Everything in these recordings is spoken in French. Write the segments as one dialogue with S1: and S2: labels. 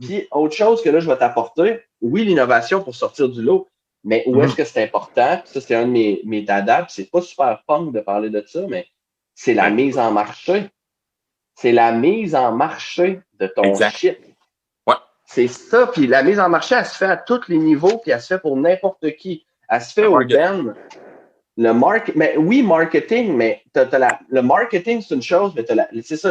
S1: Puis, autre chose que là, je vais t'apporter, oui, l'innovation pour sortir du lot, mais où est-ce que c'est important? Puis ça, c'est un de mes dadas, puis c'est pas super punk de parler de ça, mais c'est la mise en marché. C'est la mise en marché de ton shit.
S2: Ouais.
S1: C'est ça, puis la mise en marché, elle se fait à tous les niveaux, puis elle se fait pour n'importe qui. Elle se fait au Ben. Mais oui, marketing, mais le marketing, c'est une chose, mais c'est ça,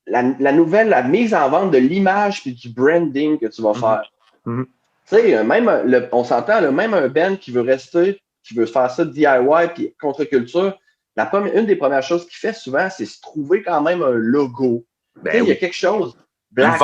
S1: la nouvelle, la mise en vente de l'image puis du branding que tu vas faire. Tu sais, même, on s'entend, là, même un Ben qui veut rester, qui veut faire ça de DIY puis contre-culture, une des premières choses qu'il fait souvent, c'est se trouver quand même un logo. Tu sais, il y a quelque chose. Black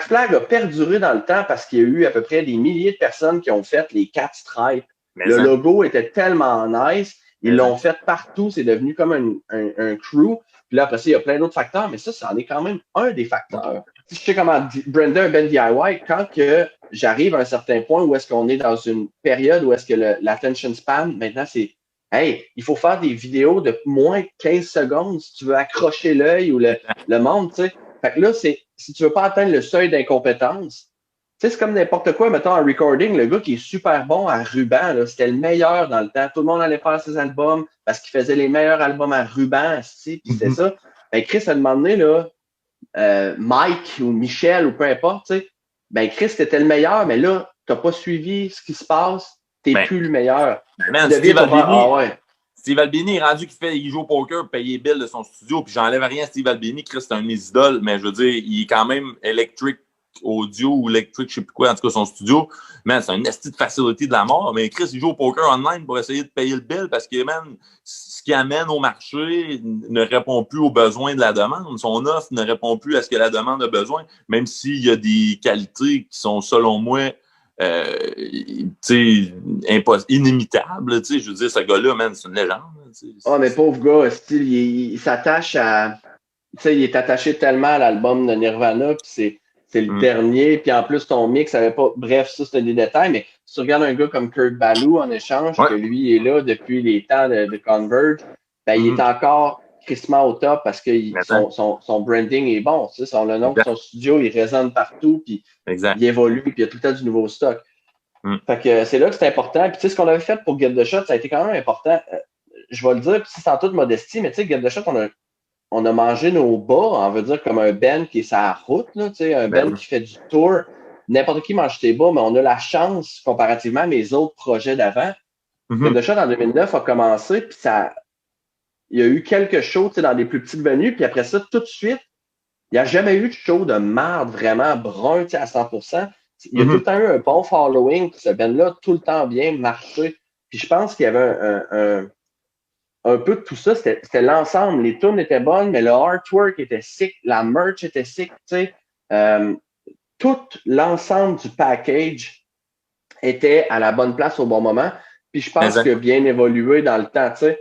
S1: Flag a perduré dans le temps parce qu'il y a eu à peu près des milliers de personnes qui ont fait les 4 stripes. Le logo était tellement nice. Ils l'ont fait partout. C'est devenu comme un crew. Puis là, après ça, il y a plein d'autres facteurs, mais ça en est quand même un des facteurs. Si je sais comment brander un Ben DIY, quand que j'arrive à un certain point où est-ce qu'on est dans une période où est-ce que l'attention span, maintenant, c'est hey, il faut faire des vidéos de moins de 15 secondes si tu veux accrocher l'œil ou le monde, tu sais. Fait que là, si tu veux pas atteindre le seuil d'incompétence, tu sais, c'est comme n'importe quoi. Mettons, en recording, le gars qui est super bon à ruban, c'était le meilleur dans le temps. Tout le monde allait faire ses albums parce qu'il faisait les meilleurs albums à ruban, puis c'était ça. Ben, Chris, à un moment donné, là, Mike ou Michel ou peu importe, tu sais, ben, Chris, t'étais le meilleur, mais là, t'as pas suivi ce qui se passe, t'es plus le meilleur.
S2: Steve Albini est rendu qu'il joue au poker, payer bill de son studio, puis j'enlève rien à Steve Albini. Chris, c'est un idole, mais je veux dire, il est quand même Electric Audio ou Electric, je sais plus quoi, en tout cas, son studio. Man, c'est un esti de facility de la mort, mais Chris, il joue au poker online pour essayer de payer le bill parce que, man, ce qui amène au marché ne répond plus aux besoins de la demande. Son offre ne répond plus à ce que la demande a besoin, même s'il y a des qualités qui sont, selon moi, inimitable, je veux dire, ce gars-là, man, c'est une légende.
S1: Mais pauvre gars, il s'attache à... Tu sais, il est attaché tellement à l'album de Nirvana, puis c'est le dernier, puis en plus, ton mix avait pas... Bref, ça, c'était des détails, mais si tu regardes un gars comme Kurt Ballou, en échange, que lui est là depuis les temps de Converge, ben, il est encore crissement au top parce que son branding est bon, tu sais, le nom de son studio, il résonne partout, puis il évolue, puis il y a tout le temps du nouveau stock. Fait que c'est là que c'est important. Puis tu sais, ce qu'on avait fait pour Get the Shot, ça a été quand même important. Je vais le dire, puis c'est en toute modestie, mais tu sais, Get the Shot, on a mangé nos bas, on veut dire comme un Ben qui est sa route, là, tu sais, un Ben qui fait du tour. N'importe qui mange tes bas, mais on a la chance, comparativement à mes autres projets d'avant. Get the Shot en 2009 a commencé, puis il y a eu quelques shows, tu sais, dans des plus petites venues, puis après ça, tout de suite, il n'y a jamais eu de show de marde vraiment brun, tu sais, à 100%. Il y a tout le temps eu un bon following, puis ce Ben-là, tout le temps bien marché. Puis je pense qu'il y avait un peu de tout ça, c'était l'ensemble. Les tunes étaient bonnes, mais le artwork était sick, la merch était sick, tu sais. Tout l'ensemble du package était à la bonne place au bon moment. Puis je pense que bien évolué dans le temps, tu sais.